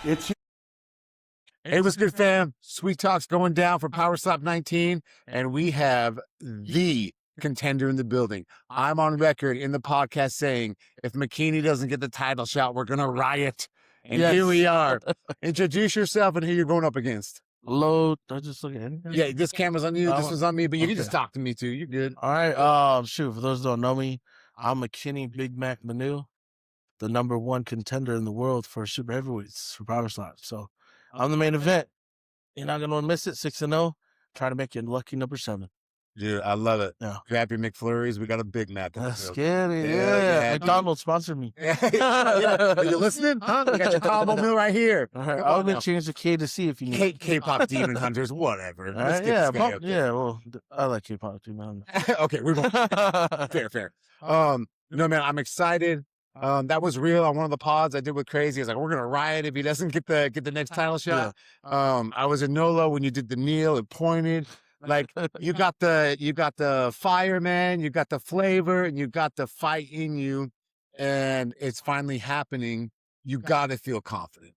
It's Hey, what's good, fam? Sweet Talk's going down for Power Slap 19, and we have the contender in the building. I'm on record in the podcast saying, if Makini doesn't get the title shot, we're going to riot. And here we are. Introduce yourself and who you're going up against. Hello. Do I just look at anything? Yeah, this camera's on you. This was on me, but you can just talk to me, too. You're good. All right. Shoot, for those who don't know me, I'm Makini Big Mac Manu, the #1 contender in the world for super heavyweights for Power Slap. So I'm the main event. You're not going to miss it. 6-0. Try to make you lucky number 7. Dude, I love it. Yeah. Grab your McFlurries. We got a Big Mac. That's scary. Yeah. McDonald's sponsored me. Yeah. Are you listening? Huh? We got your combo meal right here. All right. I'll even change the K to C if you need. K-pop Demon Hunters, whatever. All right, yeah. Well, I like K-pop Demon Hunters. Okay, we're going. Fair. No, man, I'm excited. That was real on one of the pods I did with Crazy. I was like, we're gonna riot if he doesn't get the next title shot. Yeah. I was in Nolo when you did the kneel and pointed. Like you got the fire, man, you got the flavor, and you got the fight in you, and it's finally happening. You gotta feel confident.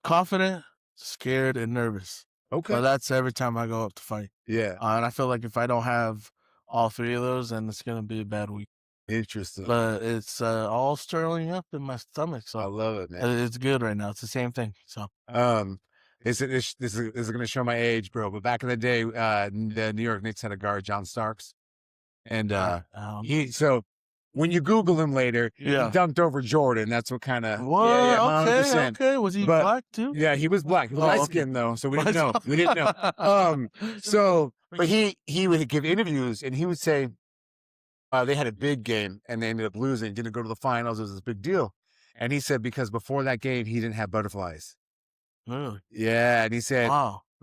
Confident, scared, and nervous. Okay. But that's every time I go up to fight. Yeah. And I feel like if I don't have all 3 of those, then it's gonna be a bad week. Interesting. But it's all stirring up in my stomach, so I love it, man. It's good right now. It's the same thing. So this is going to show my age, bro. But back in the day, the New York Knicks had a guard, John Starks, and so when you Google him later, he dunked over Jordan. That's what kind of okay. Was he black too? Yeah, he was black. He was light skinned though, so we didn't know. But he would give interviews and he would say they had a big game and they ended up losing. Didn't go to the finals. It was this big deal, and he said because before that game he didn't have butterflies. Really? Yeah, and he said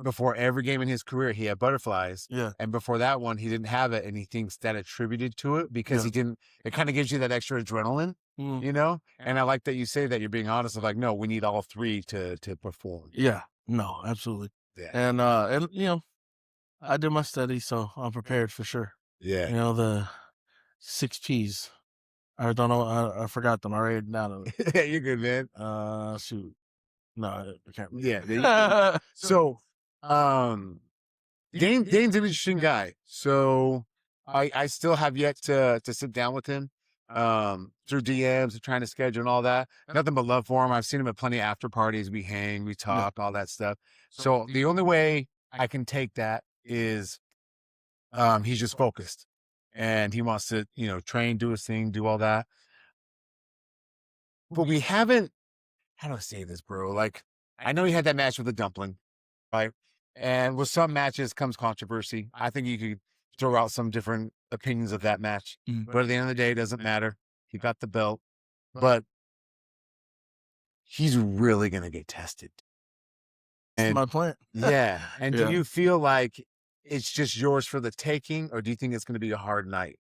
before every game in his career he had butterflies. Yeah. And before that one he didn't have it, and he thinks that attributed to it because he didn't. It kind of gives you that extra adrenaline, you know. And I like that you say that you're being honest. Of like, no, we need all 3 to perform. Yeah. No, absolutely. Yeah. And you know, I did my study, so I'm prepared for sure. Yeah. You know the 6 P's. I don't know. I forgot them. I wrote it down. Yeah, you're good, man. Shoot. No, I can't. Yeah. So, Dane's an interesting guy. So, I still have yet to sit down with him through DMs and trying to schedule and all that. Nothing but love for him. I've seen him at plenty of after parties. We hang, we talk, all that stuff. So the only way I can take that is he's just focused. And he wants to, train, do his thing, do all that. But we haven't, how do I say this, bro? Like, I know he had that match with the dumpling, right? And with some matches comes controversy. I think you could throw out some different opinions of that match. But at the end of the day, it doesn't matter. He got the belt. But he's really going to get tested. That's my plan. Yeah. And do you feel like it's just yours for the taking, or do you think it's going to be a hard night?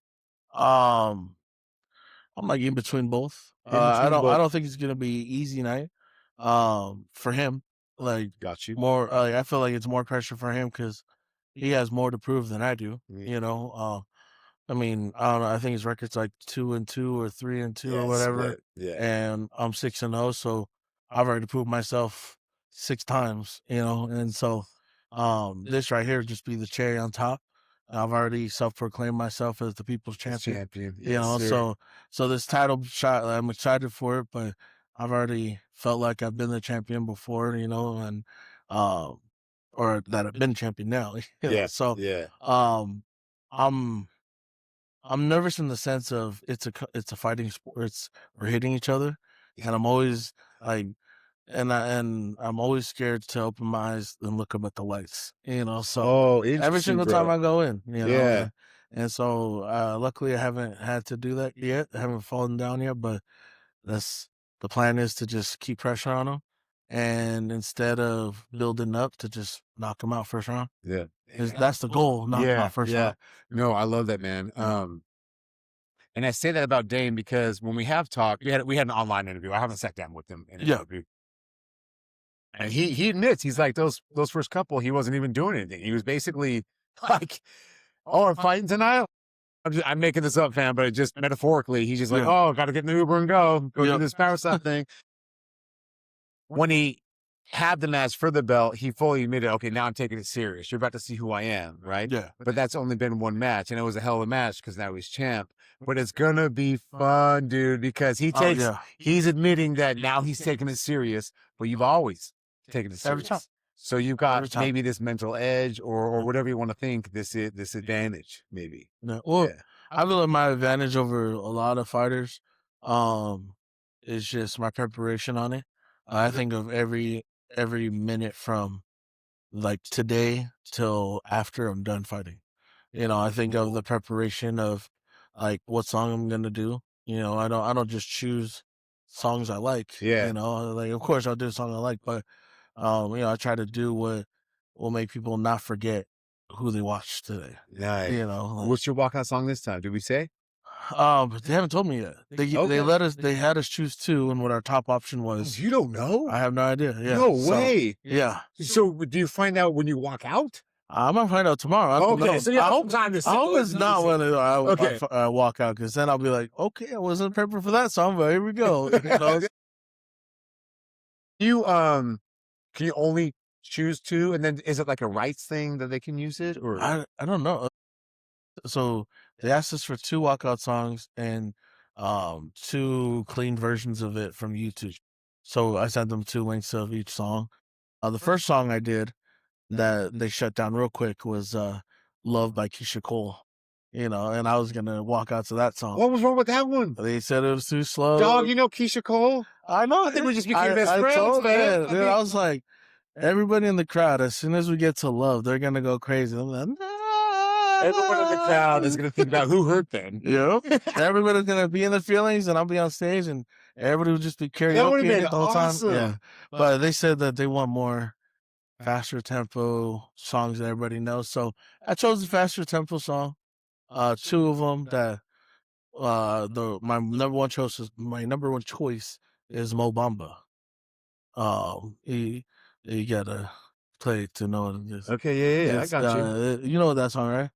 I'm like in between both. I don't think it's going to be easy night. For him, like got you more. I feel like it's more pressure for him because he has more to prove than I do. You know. I mean, I don't know. I think his record's like 2-2 or 3-2 or whatever. Yeah. And I'm 6-0, so I've already proved myself 6 times. You know, and so. This right here just be the cherry on top. I've already self-proclaimed myself as the people's champion. Yes, you know, so this title shot, I'm excited for it, but I've already felt like I've been the champion before, you know, and or that I've been champion now. So I'm nervous in the sense of it's a fighting sport. We're hitting each other, and I'm always like. And I'm always scared to open my eyes and look up at the lights, you know. So every single time I go in, you know. Yeah. And so luckily I haven't had to do that yet. I haven't fallen down yet, but that's the plan is to just keep pressure on him, and instead of building up, to just knock him out first round. Yeah. That's the goal. Knock him out first round. No, I love that, man. And I say that about Dane because when we have talked, we had an online interview. I haven't sat down with him in an interview. And he admits, he's like, those first couple, he wasn't even doing anything. He was basically like, I'm fighting tonight. I'm making this up, fam, but just metaphorically, he's just like, got to get in the Uber and go do this Power Slap thing. when he had the match for the belt, he fully admitted, okay, now I'm taking it serious. You're about to see who I am, right? Yeah. But that's only been one match, and it was a hell of a match because now he's champ. But it's gonna be fun, dude, because he's admitting that now he's taking it serious, but you've always taken it Every time. serious. So you've Every got time. maybe this mental edge or whatever you want to think, this advantage, maybe. Yeah. Well, Yeah. I feel like my advantage over a lot of fighters, is just my preparation on it. I think of every minute from like today till after I'm done fighting. I think of the preparation of like what song I'm gonna do. I don't just choose songs I like. Yeah. Like of course I'll do a song I like, but I try to do what will make people not forget who they watched today. Nice. Like, What's your walkout song this time? Did we say? but they haven't told me yet. They Okay. they had us choose two, and what our top option was. You don't know? I have no idea. Yeah. No So, way. yeah. So do you find out when you walk out? I'm gonna find out tomorrow. I don't know. Okay, so you I have hope, time to I hope it's not when Okay. I walk out, because then I'll be like, okay, I wasn't prepared for that song, but here we go. You can you only choose two, and then is it like a rights thing that they can use it, or I don't know. So they asked us for two walkout songs and two clean versions of it from YouTube. So I sent them 2 links of each song. The first song I did that they shut down real quick was Love by Keisha Cole. And I was gonna walk out to that song. what was wrong with that one? They said it was too slow. Dog, you know Keisha Cole? I know. I think we just became best friends, told, man. Dude, I was like, everybody in the crowd, as soon as we get to Love, they're gonna go crazy. I'm like, Everyone in the crowd is gonna think about who hurt them. Yeah. Everybody's gonna be in the feelings, and I'll be on stage, and everybody will just be That would karaoke have been the whole awesome. time. Yeah. But they said that they want more faster tempo songs that everybody knows. So I chose the faster tempo song. 2 of them that my number one choice is Mo Bamba. You gotta play it to know what it is. Okay, yeah, I It's, got you. you know that song, right?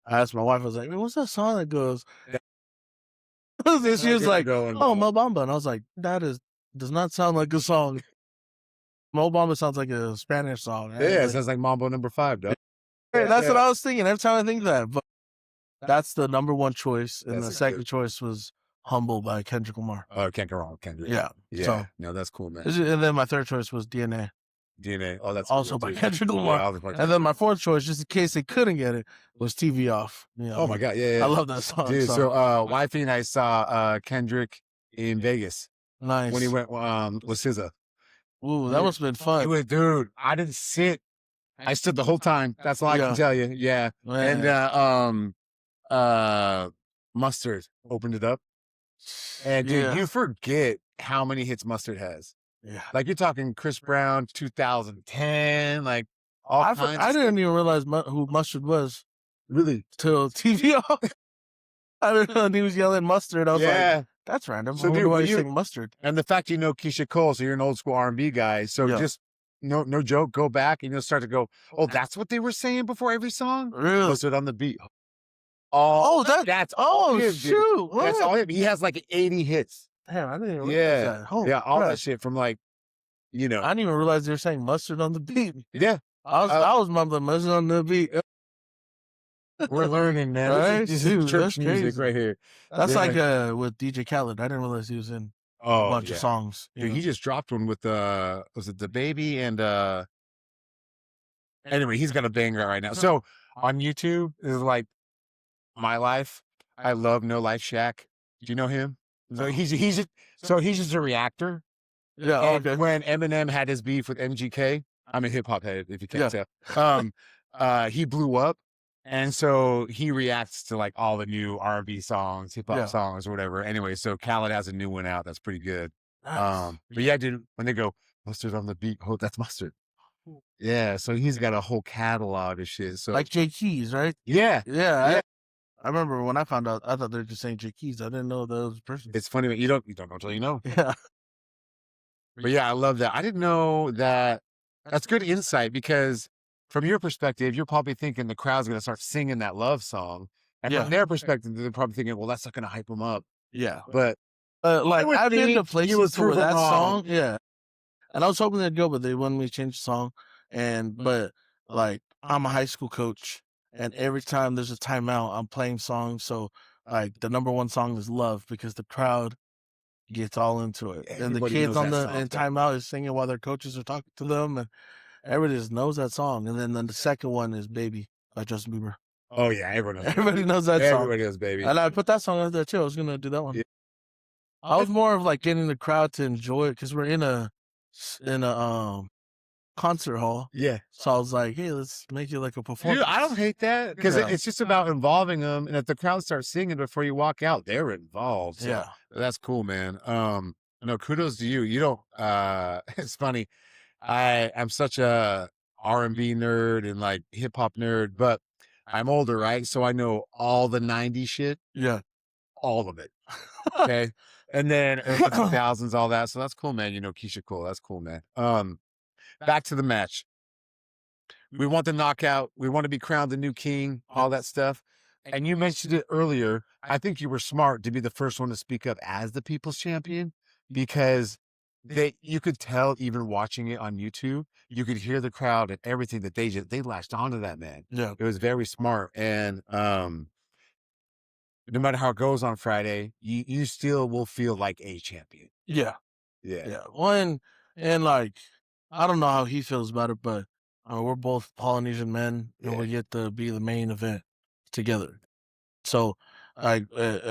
I asked my wife, I was like, what's that song that goes? And she was like, oh, Mo Bamba. And I was like, does not sound like a song. Mo Bamba sounds like a Spanish song. Right? Yeah, it sounds like Mambo number 5, though. That's what I was thinking every time I think of that. But that's the number one choice. And the second choice was Humble by Kendrick Lamar. Oh, can't go wrong with Kendrick. Yeah. So, no, that's cool, man. And then my third choice was DNA. DNA. Oh, that's also by Kendrick Lamar. Yeah, and then my fourth choice, just in case they couldn't get it, was TV Off. Oh my God, yeah. I love that song. Dude, so wifey and I saw Kendrick in Vegas. Nice. When he went with SZA. Ooh, that must have been fun. It was, dude, I didn't sit. I stood the whole time. That's all I can tell you. Yeah. Man. And Mustard opened it up. And dude, you forget how many hits Mustard has. Yeah. Like you're talking Chris Brown, 2010, like all kinds. I didn't even realize who Mustard was. Really? Till TV Off. I didn't know he was yelling Mustard. I was like, that's random. So dude, why you saying Mustard? And the fact you know Keisha Cole, so you're an old school R&B guy. So just no joke, go back and you'll start to go, oh, that's what they were saying before every song? Really? Posted on the beat. That's all him, shoot. That's all him. He has like 80 hits. Damn, I didn't even realize that. All that shit from like, I didn't even realize they were saying Mustard on the beat. Yeah. I was mumbling Mustard on the beat. We're learning, man. Right? This is church music right here. That's like with DJ Khaled. I didn't realize he was in a bunch of songs. Dude, he just dropped one with was it The Baby and anyway, he's got a banger right now. So on YouTube is like My Life. I love No Life Shack. Do you know him? So he's just a reactor. Yeah. And when Eminem had his beef with MGK, I'm a hip hop head if you can't tell. He blew up. And so he reacts to like all the new R&B songs, hip hop songs, or whatever. Anyway, so Khaled has a new one out that's pretty good. Nice. But yeah, dude, when they go Mustard on the beat, that's Mustard. Yeah, so he's got a whole catalog of shit. So like J Keys, right? Yeah. I remember when I found out, I thought they were just saying J Keys. I didn't know that was a person. It's funny, but you don't know until you know. Yeah. But yeah, I love that. I didn't know that. That's good insight because from your perspective, you're probably thinking the crowd's gonna start singing that love song, and from Yeah, their perspective, they're probably thinking, "Well, that's not gonna hype them up." yeah. But I Like, would I've been to think you places would to prove where them that wrong. song, yeah, and I was hoping they'd go, but they wanted me to change the song, but, like, I'm a high school coach, and every time there's a timeout, I'm playing songs, so, like, the number 1 song is Love because the crowd gets all into it, and the Everybody kids knows on that the song. in timeout is singing while their coaches are talking to them, and everybody just knows that song, and then the second one is Baby by Justin Bieber. Oh yeah, everyone knows Everybody "Baby." knows that song, Everybody knows "Baby." and I put that song out there too, I was gonna do that one. Yeah. I was more of, like, getting the crowd to enjoy it because we're in a, concert hall, Yeah. so I was like, "Hey, let's make it like a Dude, I don't performance." hate that because Yeah, it's just about involving them, and if the crowd starts singing before you walk out, they're involved, so yeah, that's cool, man. No, kudos to you. You don't, it's funny. I'm such a R&B nerd and, like, hip hop nerd, but I'm older, right? So I know all the '90s shit, yeah. all of it, okay? And then early 2000s, all that, so that's cool, man. You know Keisha Cole, that's cool, man. Back to the match. We want the knockout. We want to be crowned the new king, all that stuff. And you mentioned it earlier. I think you were smart to be the first one to speak up as the people's champion because you could tell even watching it on YouTube, you could hear the crowd and everything that they latched onto that man. Yeah, It was very smart. And no matter how it goes on Friday, you still will feel like a champion. yeah, Yeah. yeah. Well, and, like, I don't know how he feels about it, but, we're both Polynesian men, and Yeah. we get to be the main event together. So, I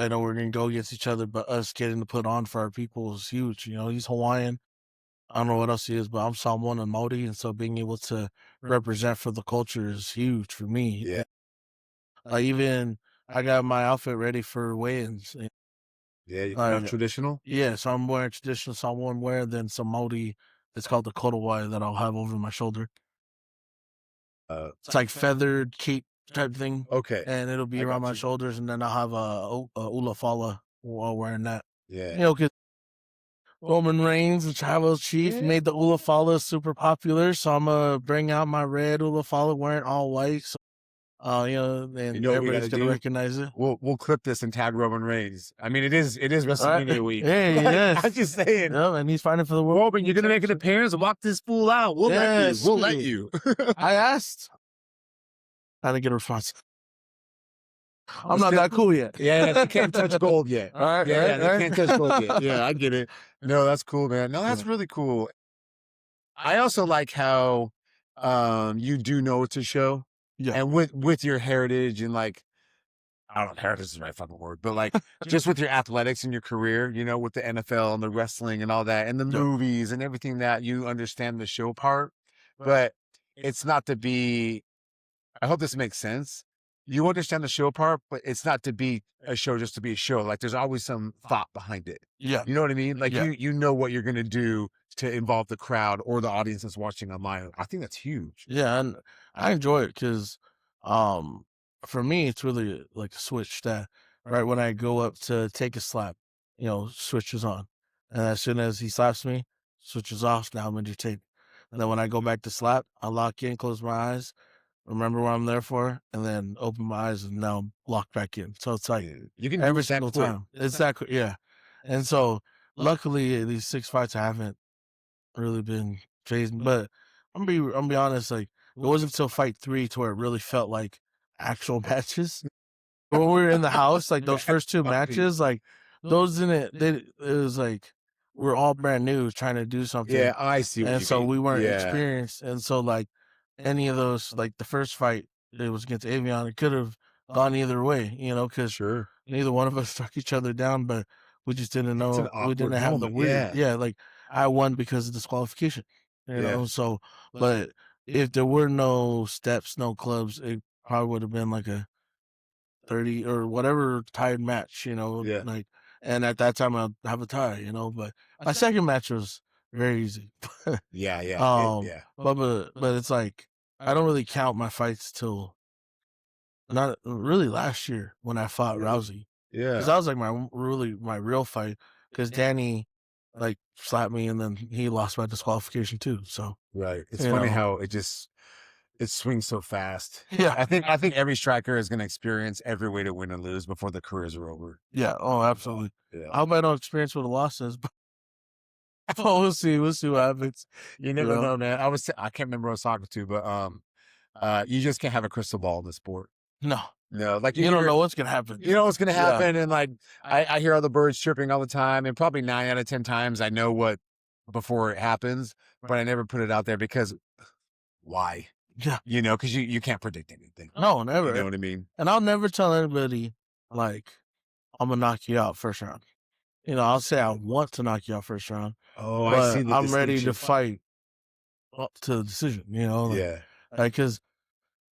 know we're gonna go against each other, but us getting to put on for our people is huge, he's Hawaiian. I don't know what else he is, but I'm Samoan and Maori, and so being able to represent for the culture is huge for me. Yeah. Even I got my outfit ready for weigh-ins. Yeah. You come out Like, traditional. yeah, so I'm wearing traditional Samoan wear, then some Maori. It's called the kodawai that I'll have over my shoulder. It's like feathered cape type thing, Okay. and it'll be I around got my you. shoulders, and then I'll have a ula fala while wearing that. Yeah. 'Cause Roman Reigns, the tribal chief, made the ula fala super popular, so Imma bring out my red ula fala wearing all white, so, You and know what we everybody's gotta gonna do? recognize it. We'll clip this and tag Roman Reigns. I mean, it is Alright. WrestleMania week. Hey, Like, I'm yes. just saying, Yep, and he's fighting for the world. Roman, you're gonna make an appearance. Walk this fool out. We'll let you. Yes. We'll let you. I asked. I didn't get a response. I'm Let's not get- that cool yet. yeah, they can't touch gold yet. Alright, Yeah, they alright, can't touch gold yet. Yeah, I get it. No, that's cool, man. No, that's Yeah. really cool. I also like how you do know it's a show, Yeah. and with your heritage and like I don't know, heritage is the right fucking word, but like just with your athletics and your career, with the NFL and the wrestling and all that, and the Yeah. movies and everything that you understand the show part, but it's not to be, I hope this makes sense. You understand the show part, but it's not to be a show just to be a show. Like there's always some thought behind it. Yeah. You know what I mean? Like Yeah. you know what you're gonna do to involve the crowd or the audience that's watching online. I think that's huge. Yeah, and I enjoy it because, um, for me, it's really like a switch that right when I go up to take a slap, switches on, and as soon as he slaps me, switches off. Now I'm entertained, and then when I go back to slap, I lock in, close my eyes, remember what I'm there for, and then open my eyes, and now I'm locked back in. So it's like Yeah. You can do every it that single quick. time. It's that quick, yeah. And so luckily, these 6 fights I haven't really been chasing. But I'm be honest, like it wasn't until fight 3 to where it really felt like actual matches. When we were in the house, like those first 2 matches, like those didn't they it was like we're all brand new trying to do Yeah, something. I see what And you so mean. we weren't Yeah, experienced. And so like any of those, like the first fight it was against Avion, it could have gone either way, because sure. neither one of us struck each other down, but we just didn't It's an know. We awkward didn't have the moment. weird. Yeah, Yeah, like I won because of disqualification. yeah, So but if there were no steps, no clubs, it probably would have been like a 30 or whatever tied match, yeah. like and at that time I'd have a tie, but my second match was very easy. Yeah, yeah, um yeah, but it's like I don't really count my fights till not really last year when I fought Rousey. yeah. Because that was like my real fight. Because Danny like slapped me, and then he lost by disqualification too. So Right. It's you funny know, how it swings so fast. yeah, I think every striker is going to experience every way to win and lose before the careers are over. yeah. Oh, absolutely. Yeah. I hope I don't experience what a loss is, but we'll see. We'll see what happens. You You never know, know, man. I can't remember what I was talking to, but you just can't have a crystal ball in the sport. no, No, like you you don't hear, know what's gonna happen. you know what's going to Yeah, happen, and like I hear all the birds chirping all the time, and probably 9 out of 10 times I know what before it happens, but I never put it out there because why? yeah. Because you can't predict anything. No, You know never. what I mean? And I'll never tell anybody like I'm gonna knock you out first round. I'll say I want to knock you out first round, Oh, I see but the I'm ready to distinction. fight up to the decision. Yeah. Because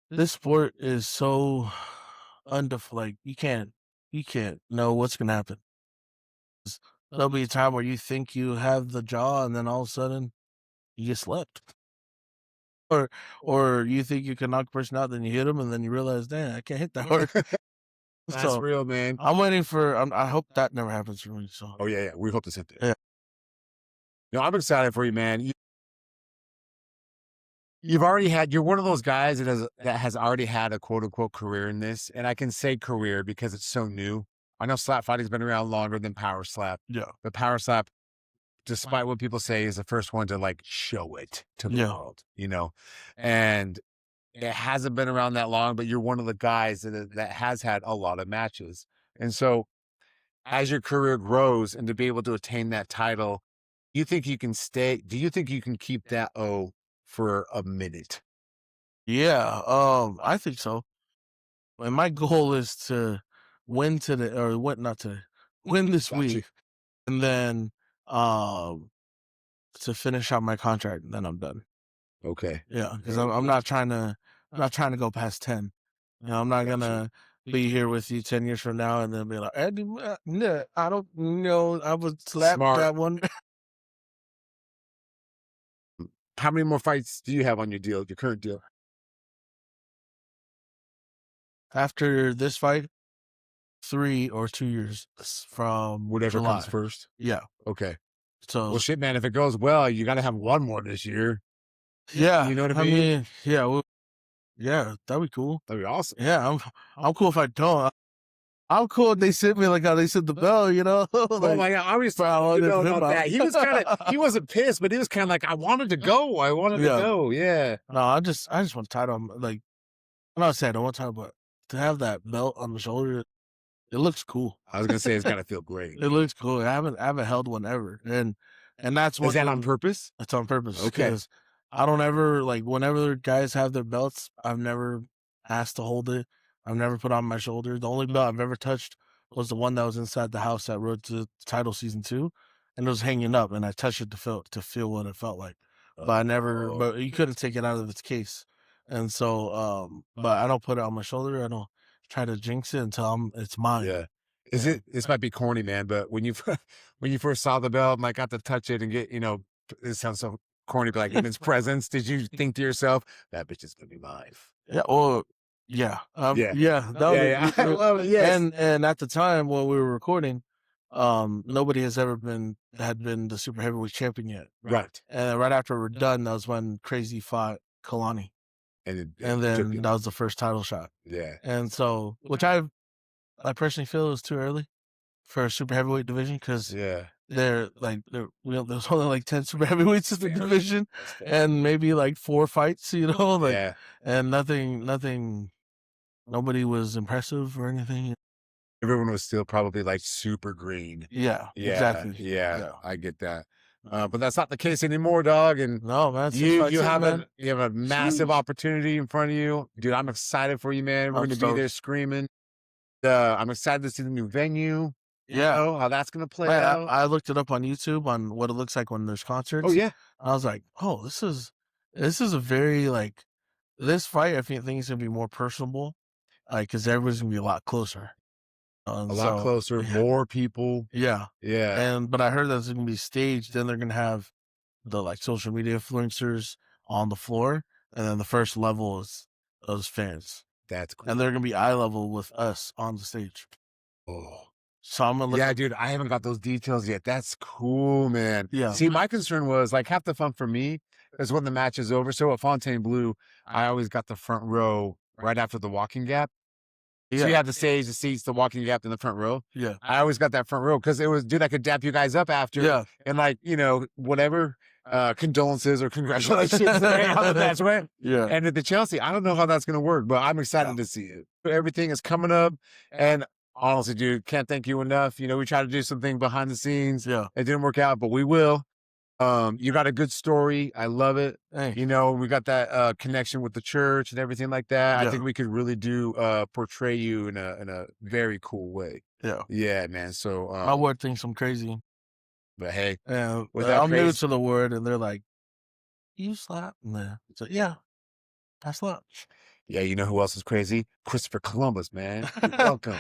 this sport is so like you can't know what's gonna happen. There'll be a time where you think you have the jaw, and then all of a sudden you get slept. Or you think you can knock a person out, then you hit them, and then you realize, damn, I can't hit that hard. That's So real, man. I'm waiting for. I hope that never happens for me. So Oh yeah, yeah. We hope the same thing. yeah, No, I'm excited for you, man. You're one of those guys that has already had a quote unquote career in this. And I can say career because it's so new. I know slap fighting's been around longer than power slap, yeah, but power slap, despite what people say, is the first one to like show it to the yeah. world. And it hasn't been around that long, but you're one of the guys that has had a lot of matches. And so as your career grows and to be able to attain that title, do you think you can keep that O for a minute? Yeah, I think so. And my goal is to win today, or what? Not to win this Got week, you. and then um to finish out my contract, and then I'm done. Okay. Yeah, because I'm not trying to go past 10. I'm not Got you. gonna be here with you 10 years from now and then be like, Andy, no, I don't know. I would slap Smart. that one. How many more fights do you have on your current deal? After this fight, 3 or 2 years from Whatever comes July. first. Yeah. Okay. Well, So shit, man. If it goes well, you got to have one more this year. yeah, You know what I I mean? mean, yeah, well, yeah, that'd be cool. That'd be awesome. Yeah, I'm cool if I don't. I'm cool if they sent me like how they sent the bell, Oh like my god, I was for how long you they know put him about that. out. He wasn't pissed, but he was kind of like, I wanted to go. I wanted to Yeah. go. Yeah. No, I just want title. Like I'm not saying I don't want title, but to have that belt on the shoulder, it looks cool. I was gonna say it's gotta feel great. It looks cool. I haven't held one ever, and that's one Is that on thing. purpose? It's on purpose Okay. because I don't ever like whenever guys have their belts. I've never asked to hold it. I've never put it on my shoulder. The only belt I've ever touched was the one that was inside the house that Road to Title Season 2, and it was hanging up, and I touched it to feel what it felt like. But I never. Oh, But you couldn't take it out of its case, and so but I don't put it on my shoulder. I don't try to jinx it until it's mine. yeah. Yeah. This might be corny, man, but when you when you first saw the belt, like got to touch it and it sounds so corny, but like in its presence, did you think to yourself, that bitch is gonna be mine? Yeah, or yeah, Yeah. yeah, that Yeah, was yeah. I love it. Yes. and at the time when we were recording, nobody has ever had been the super heavyweight champion yet. Right. And right after we're done, that was when Crazy fought Kalani, And and it took then you. that was the first title shot. Yeah. And so, which I personally feel is too early for a super heavyweight division because Yeah. there's only like 10 super heavyweights in the division, and maybe like 4 fights, Yeah. and nothing. Nobody was impressive or anything. Everyone was still probably like super green. Yeah, Yeah. exactly. Yeah. Yeah. I get that. But that's not the case anymore, dog. And No, man, 6 you fights you in, have man. you have a massive huge. opportunity in front of you. Dude, I'm excited for you, man. We're I'm gonna be there stoked. screaming. I'm excited to see the new venue. Yeah. How that's gonna play Man, out. I looked it up on YouTube on what it looks like when there's concerts. Oh yeah. I was like, "Oh, this is a very, like this fight, I think is gonna be more personable, like because everybody's gonna be a lot closer." A lot So closer, more people. yeah. Yeah. But I heard that's gonna be staged, then they're gonna have the, like, social media influencers on the floor, and then the first level is those fans. That's cool. And they're gonna be eye level with us on the stage. Oh. So I'm gonna look. Yeah, dude, I haven't got those details yet. That's cool, man. Yeah. See, my concern was like half the fun for me is when the match is over. So at Fontainebleau, I always got the front row right after the walking gap. So you Yeah. have the stage, the seats, the walking gap in the front row. Yeah. I always got that front row because it was, dude, I could dap you guys up after. Yeah. And like, whatever condolences or congratulations on the match went. Yeah. And at the Chelsea, I don't know how that's going to work, but I'm excited to see it. Everything is coming up. And honestly, dude, can't thank you enough. We tried to do something behind the scenes. Yeah. It didn't work out, but we will. You got a good story. I love it. Thanks. We got that connection with the church and everything like that. Yeah. I think we could really do portray you in a very cool way. Yeah. Yeah, man. So My word thinks I'm crazy. but hey, And Without I'm new crazy- to the word, and they're like, "You slap?" So yeah, I slap. yeah, you know who else is crazy? Christopher Columbus, man. You're welcome.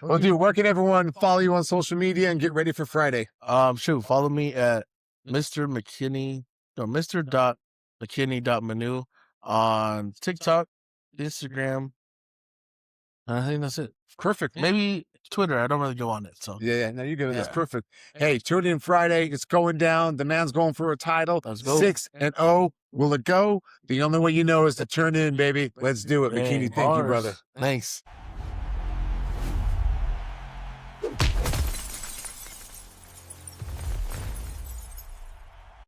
Well, dude, where can everyone follow you on social media and get ready for Friday? Follow me at Mr. McKinney, no, Mr.McKinney.Manu on TikTok, Instagram. And I think that's it. Perfect. Maybe Twitter. I don't really go on it. So Yeah, no, you get it. That's Yeah. perfect. Hey, tune in Friday. It's going down. The man's going for a title. Let's go. 6-0. Will it go? The only way you know is to turn in, baby. Let's do it. Bikini, thank you, brother. Thanks.